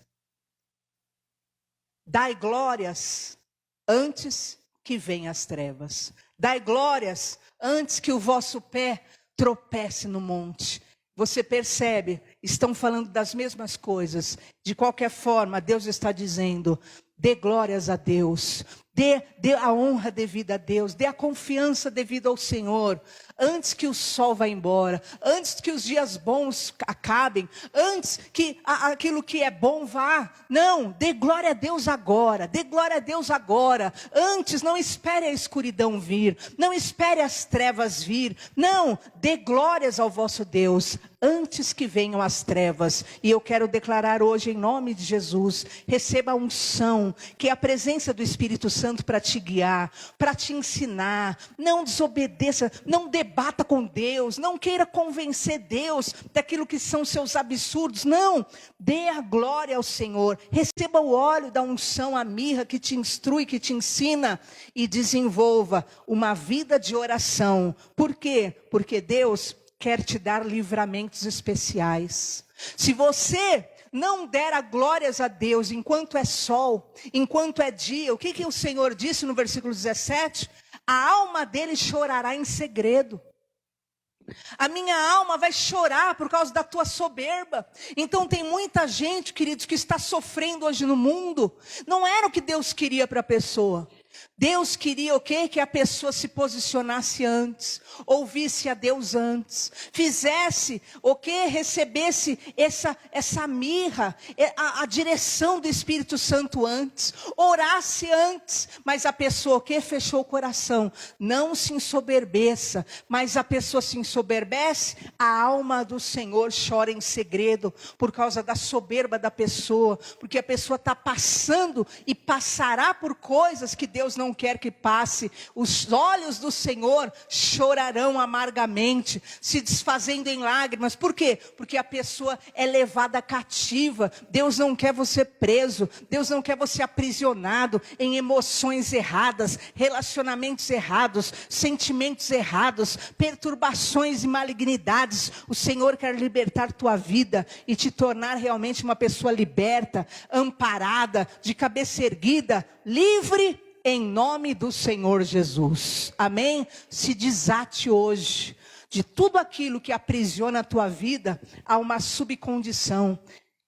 Dai glórias antes que venham as trevas. Dai glórias antes que o vosso pé tropece no monte. Você percebe, estão falando das mesmas coisas. De qualquer forma, Deus está dizendo, dê glórias a Deus. Dê a honra devida a Deus, dê a confiança devida ao Senhor, antes que o sol vá embora, antes que os dias bons acabem, antes que aquilo que é bom vá. Não, dê glória a Deus agora, dê glória a Deus agora. Antes, não espere a escuridão vir, não espere as trevas vir, não, dê glórias ao vosso Deus, antes que venham as trevas. E eu quero declarar hoje em nome de Jesus, receba a unção, que a presença do Espírito Santo Santo para te guiar, para te ensinar. Não desobedeça, não debata com Deus, não queira convencer Deus daquilo que são seus absurdos. Não, dê a glória ao Senhor. Receba o óleo da unção, a mirra que te instrui, que te ensina, e desenvolva uma vida de oração. Por quê? Porque Deus quer te dar livramentos especiais. Se você não der a glórias a Deus enquanto é sol, enquanto é dia, o que o Senhor disse no versículo 17? A alma dele chorará em segredo. A minha alma vai chorar por causa da tua soberba. Então tem muita gente, queridos, que está sofrendo hoje no mundo. Não era o que Deus queria para a pessoa. Deus queria o quê? Que a pessoa se posicionasse antes, ouvisse a Deus antes, fizesse o quê? Recebesse essa mirra, a direção do Espírito Santo antes, orasse antes, mas a pessoa o quê? Fechou o coração. Não se ensoberbeça, mas a pessoa se ensoberbece, a alma do Senhor chora em segredo, por causa da soberba da pessoa, porque a pessoa está passando e passará por coisas que Deus não quer que passe. Os olhos do Senhor chorarão amargamente, se desfazendo em lágrimas. Por quê? Porque a pessoa é levada cativa. Deus não quer você preso, Deus não quer você aprisionado em emoções erradas, relacionamentos errados, sentimentos errados, perturbações e malignidades. O Senhor quer libertar tua vida e te tornar realmente uma pessoa liberta, amparada, de cabeça erguida, livre, em nome do Senhor Jesus. Amém? Se desate hoje de tudo aquilo que aprisiona a tua vida a uma subcondição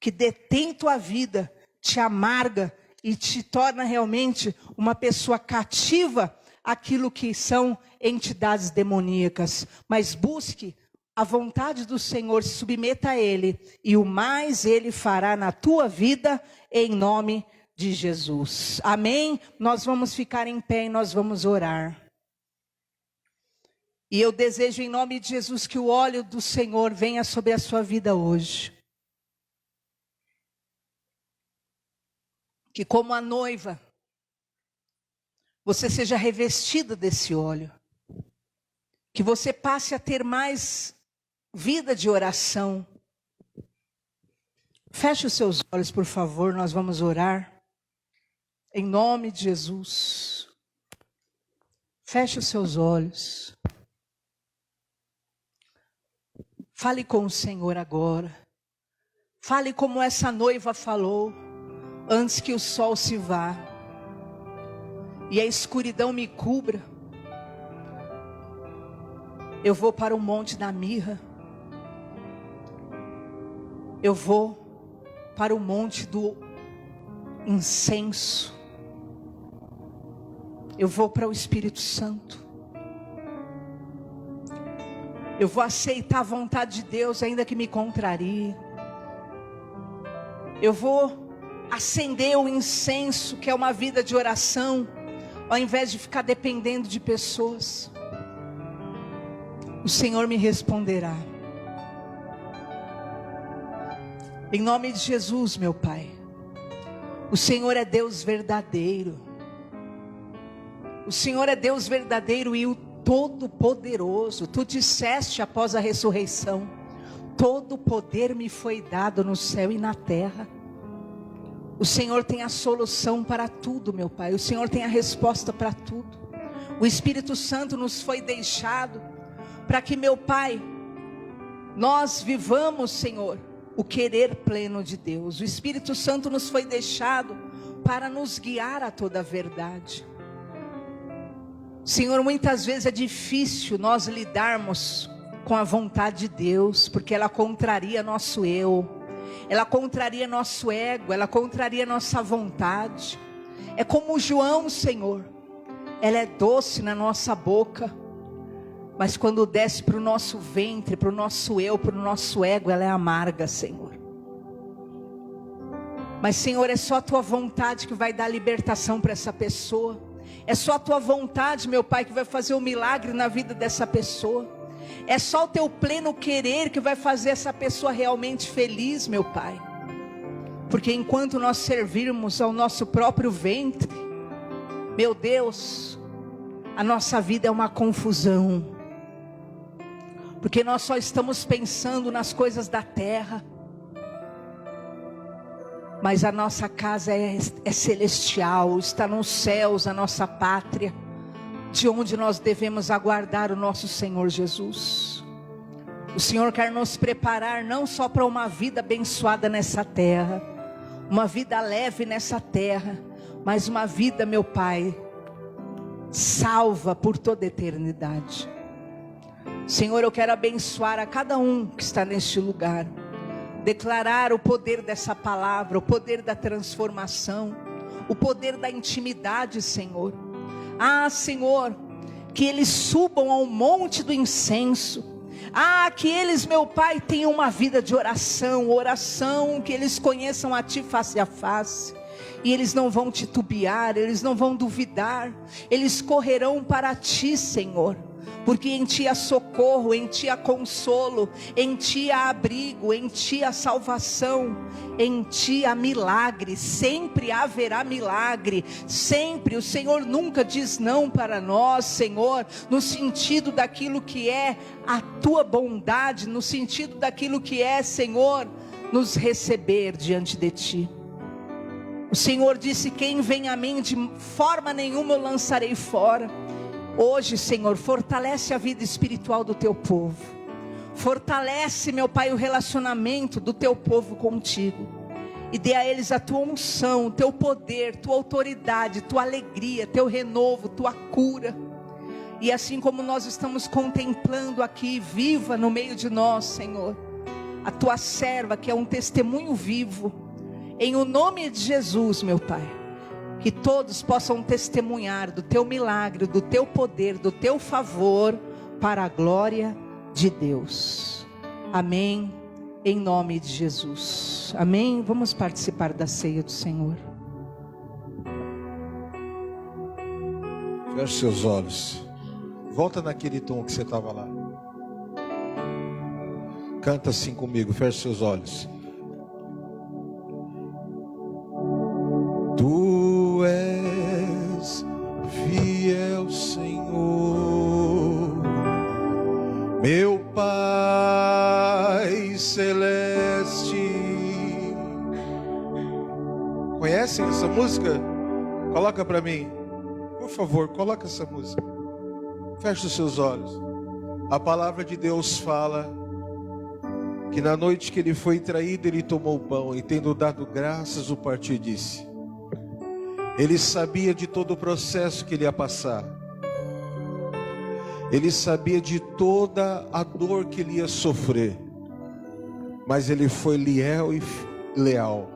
que detém tua vida, te amarga e te torna realmente uma pessoa cativa àquilo que são entidades demoníacas. Mas busque a vontade do Senhor, se submeta a Ele, e o mais Ele fará na tua vida, em nome de Jesus. Amém? Nós vamos ficar em pé e nós vamos orar. E eu desejo em nome de Jesus que o óleo do Senhor venha sobre a sua vida hoje. Que como a noiva, você seja revestido desse óleo. Que você passe a ter mais vida de oração. Feche os seus olhos, por favor, nós vamos orar. Em nome de Jesus. Feche os seus olhos. Fale com o Senhor agora. Fale como essa noiva falou, antes que o sol se vá e a escuridão me cubra. Eu vou para o monte da mirra. Eu vou para o monte do incenso. Eu vou para o Espírito Santo. Eu vou aceitar a vontade de Deus, ainda que me contrarie. Eu vou acender o incenso, que é uma vida de oração, ao invés de ficar dependendo de pessoas. O Senhor me responderá. Em nome de Jesus, meu Pai. O Senhor é Deus verdadeiro. O Senhor é Deus verdadeiro e o Todo-Poderoso. Tu disseste após a ressurreição: todo poder me foi dado no céu e na terra. O Senhor tem a solução para tudo, meu Pai. O Senhor tem a resposta para tudo. O Espírito Santo nos foi deixado para que, meu Pai, nós vivamos, Senhor, o querer pleno de Deus. O Espírito Santo nos foi deixado para nos guiar a toda a verdade. Senhor, muitas vezes é difícil nós lidarmos com a vontade de Deus, porque ela contraria nosso eu, ela contraria nosso ego, ela contraria nossa vontade. É como João, Senhor, ela é doce na nossa boca, mas quando desce para o nosso ventre, para o nosso eu, para o nosso ego, ela é amarga, Senhor. Mas, Senhor, é só a tua vontade que vai dar libertação para essa pessoa. É só a tua vontade, meu Pai, que vai fazer um milagre na vida dessa pessoa. É só o teu pleno querer que vai fazer essa pessoa realmente feliz, meu Pai. Porque enquanto nós servirmos ao nosso próprio ventre, Meu Deus, a nossa vida é uma confusão, porque nós só estamos pensando nas coisas da terra, mas a nossa casa é celestial, está nos céus, a nossa pátria, de onde nós devemos aguardar o nosso Senhor Jesus. O Senhor quer nos preparar não só para uma vida abençoada nessa terra, uma vida leve nessa terra, mas uma vida, meu Pai, salva por toda a eternidade. Senhor, eu quero abençoar a cada um que está neste lugar, declarar o poder dessa palavra, o poder da transformação, o poder da intimidade, Senhor. Senhor, que eles subam ao monte do incenso. Que eles, meu Pai, tenham uma vida de oração, que eles conheçam a Ti face a face. E eles não vão titubear, eles não vão duvidar, eles correrão para Ti, Senhor. Porque em Ti há socorro, em Ti há consolo, em Ti há abrigo, em Ti há salvação, em Ti há milagre, sempre haverá milagre, sempre. O Senhor nunca diz não para nós, Senhor, no sentido daquilo que é a Tua bondade, no sentido daquilo que é, Senhor, nos receber diante de Ti. O Senhor disse: quem vem a mim, de forma nenhuma eu lançarei fora. Hoje, Senhor, fortalece a vida espiritual do Teu povo. Fortalece, meu Pai, o relacionamento do Teu povo contigo. E dê a eles a Tua unção, o Teu poder, Tua autoridade, Tua alegria, Teu renovo, Tua cura. E assim como nós estamos contemplando aqui, viva no meio de nós, Senhor, a Tua serva, que é um testemunho vivo. Em o nome de Jesus, meu Pai, que todos possam testemunhar do Teu milagre, do Teu poder, do Teu favor, para a glória de Deus. Amém, em nome de Jesus. Amém. Vamos participar da ceia do Senhor. Feche seus olhos. Volta naquele tom que você estava lá. Canta assim comigo, feche seus olhos. Tu és fiel, Senhor, meu Pai celeste. Conhecem essa música? Coloca para mim, por favor, coloca essa música. Feche os seus olhos. A palavra de Deus fala que na noite que ele foi traído, ele tomou o pão e, tendo dado graças, o partiu e disse. Ele sabia de todo o processo que ele ia passar. Ele sabia de toda a dor que ele ia sofrer. Mas ele foi leal e leal,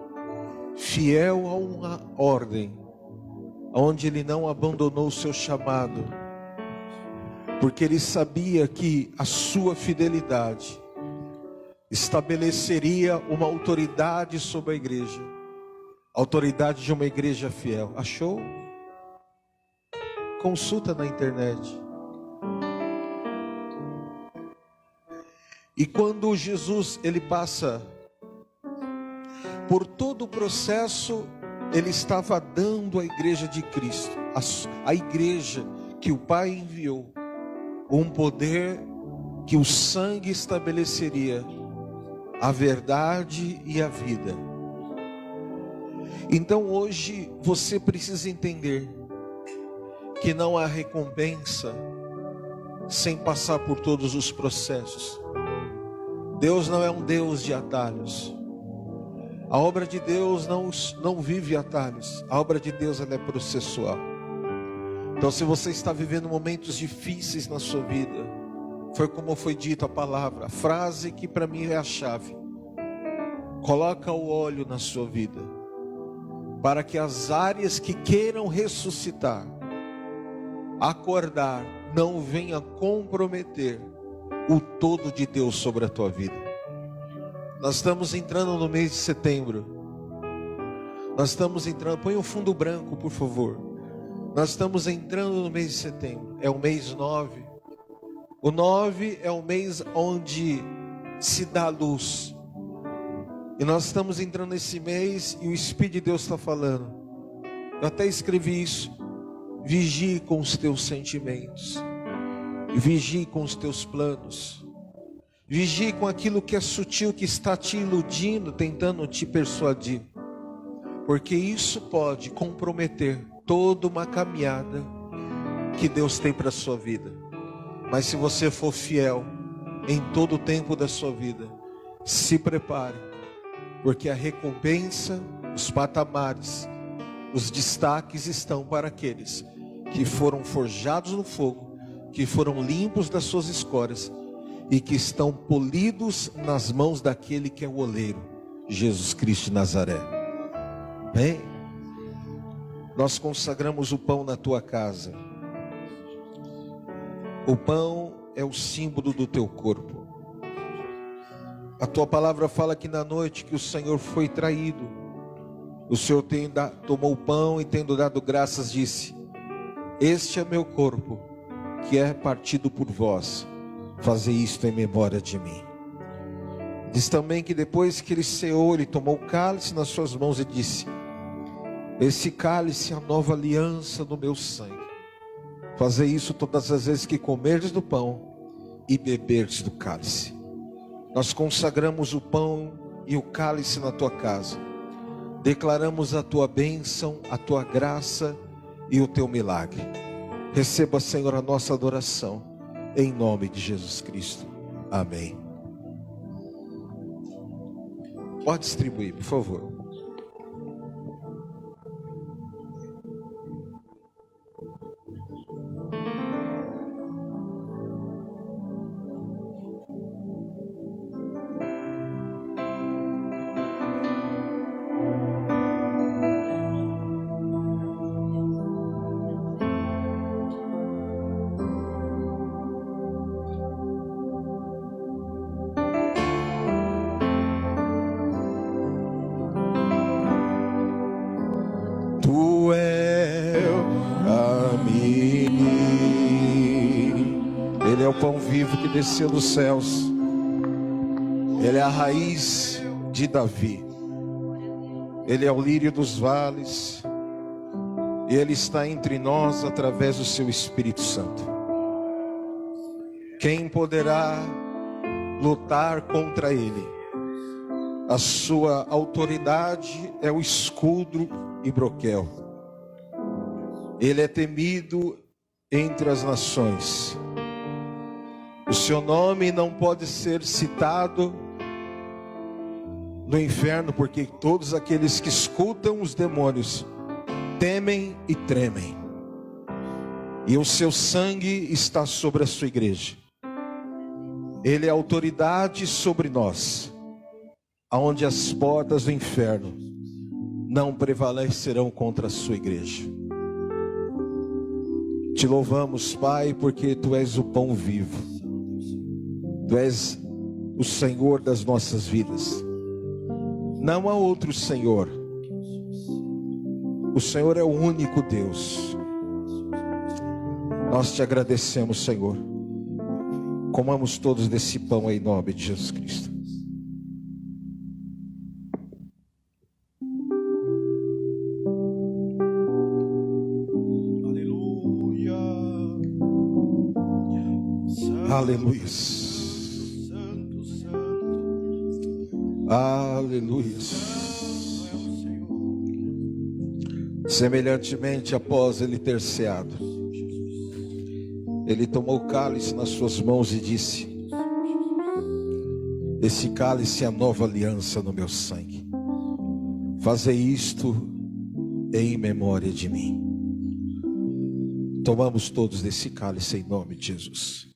fiel a uma ordem, onde ele não abandonou o seu chamado, porque ele sabia que a sua fidelidade estabeleceria uma autoridade sobre a igreja, a autoridade de uma igreja fiel. Achou? Consulta na internet. E quando Jesus ele passa por todo o processo, ele estava dando à igreja de Cristo, a igreja que o Pai enviou, um poder que o sangue estabeleceria a verdade e a vida. Então hoje você precisa entender que não há recompensa sem passar por todos os processos. Deus não é um Deus de atalhos. A obra de Deus não vive atalhos. A obra de Deus ela é processual. Então, se você está vivendo momentos difíceis na sua vida, foi como foi dito a palavra, a frase que para mim é a chave. Coloca o óleo na sua vida, para que as áreas que queiram ressuscitar, acordar, não venha comprometer o todo de Deus sobre a tua vida. Nós estamos entrando no mês de setembro. Nós estamos entrando, põe um fundo branco, por favor. Nós estamos entrando no mês de setembro. É o mês 9. O 9 é o mês onde se dá luz. E nós estamos entrando nesse mês e o Espírito de Deus está falando. Eu até escrevi isso. Vigie com os teus sentimentos. Vigie com os teus planos. Vigie com aquilo que é sutil, que está te iludindo, tentando te persuadir. Porque isso pode comprometer toda uma caminhada que Deus tem para a sua vida. Mas se você for fiel em todo o tempo da sua vida, se prepare, porque a recompensa, os patamares, os destaques estão para aqueles que foram forjados no fogo, que foram limpos das suas escórias e que estão polidos nas mãos daquele que é o oleiro, Jesus Cristo de Nazaré. Bem, nós consagramos o pão na tua casa. O pão é o símbolo do teu corpo. A tua palavra fala que na noite que o Senhor foi traído, o Senhor tomou o pão e tendo dado graças disse: este é meu corpo, que é partido por vós, fazei isto em memória de mim. Diz também que depois que ele ceou, ele tomou o cálice nas suas mãos e disse: esse cálice é a nova aliança no meu sangue. Fazei isso todas as vezes que comerdes do pão e beberdes do cálice. Nós consagramos o pão e o cálice na tua casa. Declaramos a tua bênção, a tua graça e o teu milagre. Receba, Senhor, a nossa adoração, em nome de Jesus Cristo. Amém. Pode distribuir, por favor. Ele é o pão vivo que desceu dos céus. Ele é a raiz de Davi. Ele é o lírio dos vales. E Ele está entre nós através do seu Espírito Santo. Quem poderá lutar contra Ele? A sua autoridade é o escudo e broquel. Ele é temido entre as nações. O seu nome não pode ser citado no inferno, porque todos aqueles que escutam os demônios temem e tremem. E o seu sangue está sobre a sua igreja. Ele é autoridade sobre nós, aonde as portas do inferno não prevalecerão contra a sua igreja. Te louvamos, Pai, porque Tu és o pão vivo. Tu és o Senhor das nossas vidas. Não há outro Senhor. O Senhor é o único Deus. Nós te agradecemos, Senhor. Comamos todos desse pão em nome de Jesus Cristo. Aleluia. Aleluia. Aleluia. Semelhantemente, após ele ter ceado, ele tomou o cálice nas suas mãos e disse: esse cálice é a nova aliança no meu sangue. Fazei isto em memória de mim. Tomamos todos desse cálice em nome de Jesus.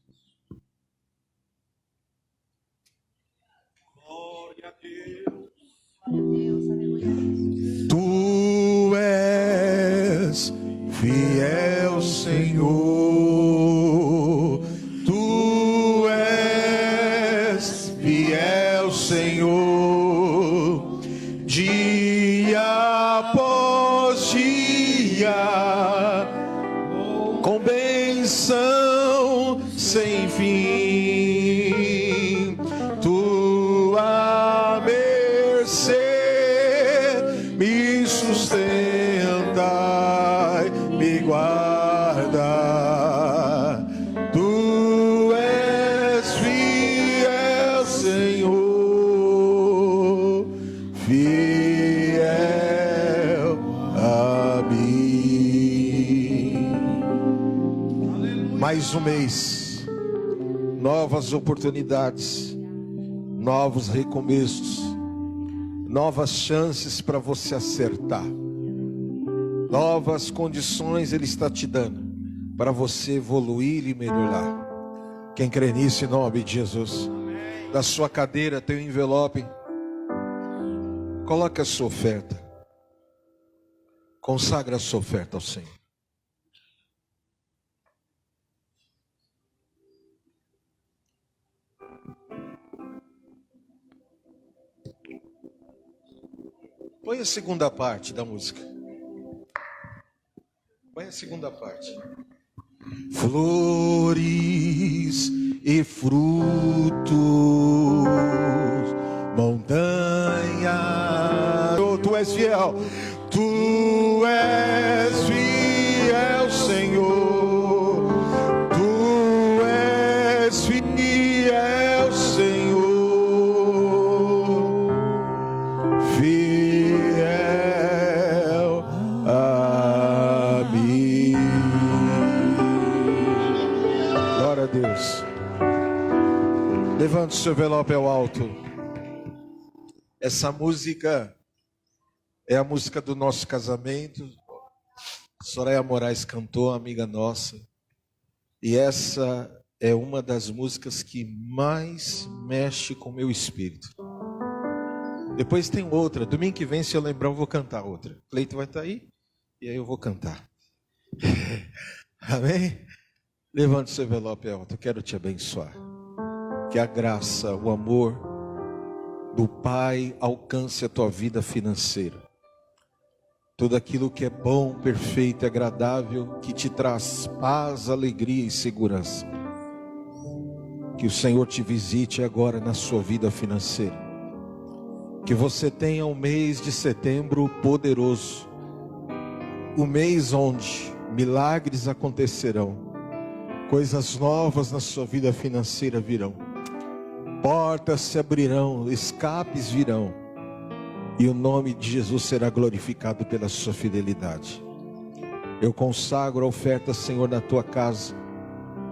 Tu és fiel, Senhor. Tu és fiel, Senhor. Dia após dia, com bênção sem fim. Tua mercê me sustenta, me guarda. Mais um mês, novas oportunidades, novos recomeços, novas chances para você acertar, novas condições Ele está te dando para você evoluir e melhorar. Quem crê nisso, em nome de Jesus? Da sua cadeira tem um envelope, coloque a sua oferta, consagra a sua oferta ao Senhor. Põe a segunda parte da música. Põe a segunda parte. Flores e frutos, montanha. Tu és fiel, tu és fiel, Senhor. Tu és fiel, Senhor. Fiel a mim. Glória a Deus. Levante o seu envelope ao alto. Essa música é a música do nosso casamento. Soraya Moraes cantou, amiga nossa. E essa é uma das músicas que mais mexe com o meu espírito. Depois tem outra. Domingo que vem, se eu lembrar, eu vou cantar outra. Cleito vai estar aí e aí eu vou cantar. Amém? Levante o seu envelope alto. Eu quero te abençoar. Que a graça, o amor do Pai alcance a tua vida financeira. Tudo aquilo que é bom, perfeito e agradável, que te traz paz, alegria e segurança. Que o Senhor te visite agora na sua vida financeira. Que você tenha um mês de setembro poderoso. Um mês onde milagres acontecerão. Coisas novas na sua vida financeira virão. Portas se abrirão, escapes virão. E o nome de Jesus será glorificado pela sua fidelidade. Eu consagro a oferta, Senhor, na tua casa.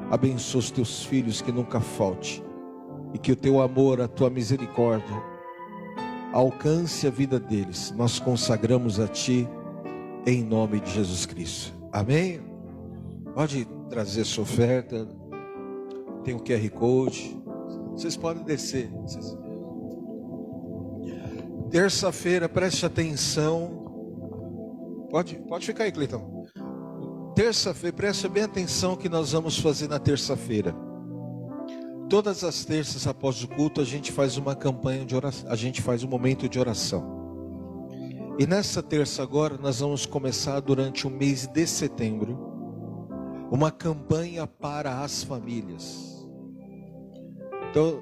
Abençoa os teus filhos, que nunca falte. E que o teu amor, a tua misericórdia alcance a vida deles. Nós consagramos a ti, em nome de Jesus Cristo. Amém? Pode trazer sua oferta. Tem o QR Code. Vocês podem descer. Terça-feira, preste atenção. Pode ficar aí, Cleitão. Terça-feira, preste bem atenção que nós vamos fazer na terça-feira. Todas as terças após o culto a gente faz uma campanha de oração, a gente faz um momento de oração. E nessa terça agora nós vamos começar durante o mês de setembro uma campanha para as famílias. Então,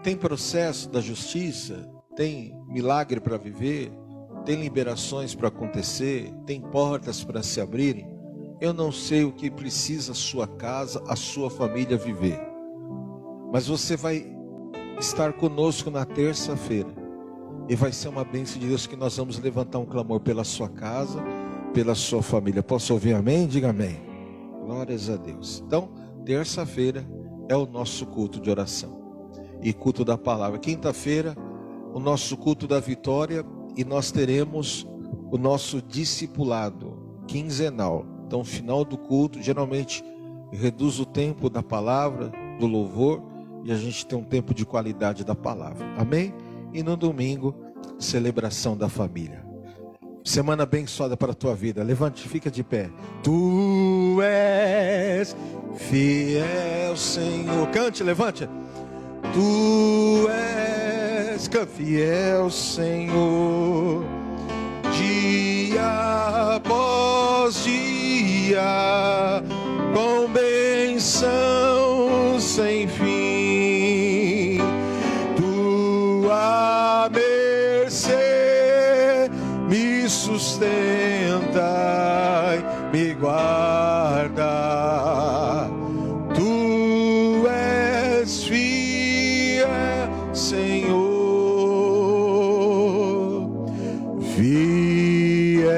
tem processo da justiça, tem milagre para viver, tem liberações para acontecer, tem portas para se abrirem. Eu não sei o que precisa a sua casa, a sua família viver. Mas você vai estar conosco na terça-feira. E vai ser uma bênção de Deus que nós vamos levantar um clamor pela sua casa, pela sua família. Posso ouvir amém? Diga amém. Glórias a Deus. Então, terça-feira é o nosso culto de oração e culto da palavra. Quinta-feira, o nosso culto da vitória, e nós teremos o nosso discipulado quinzenal. Então, final do culto, geralmente reduz o tempo da palavra, do louvor, e a gente tem um tempo de qualidade da palavra. Amém? E no domingo, celebração da família. Semana abençoada para a tua vida. Levante, fica de pé. Tu és fiel, Senhor. Cante, levante. Tu és fiel, Senhor. Dia após dia, com bênção sem fim. Tua mercê me sustenta e me guarda. Tu és fiel, Senhor, fiel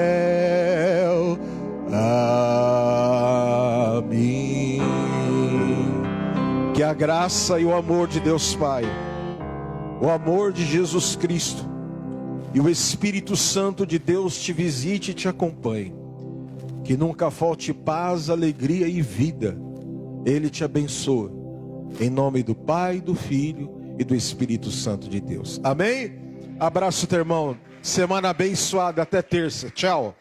graça e o amor de Deus Pai, o amor de Jesus Cristo e o Espírito Santo de Deus te visite e te acompanhe. Que nunca falte paz, alegria e vida. Ele te abençoa. Em nome do Pai, do Filho e do Espírito Santo de Deus. Amém? Abraço, teu irmão. Semana abençoada. Até terça. Tchau.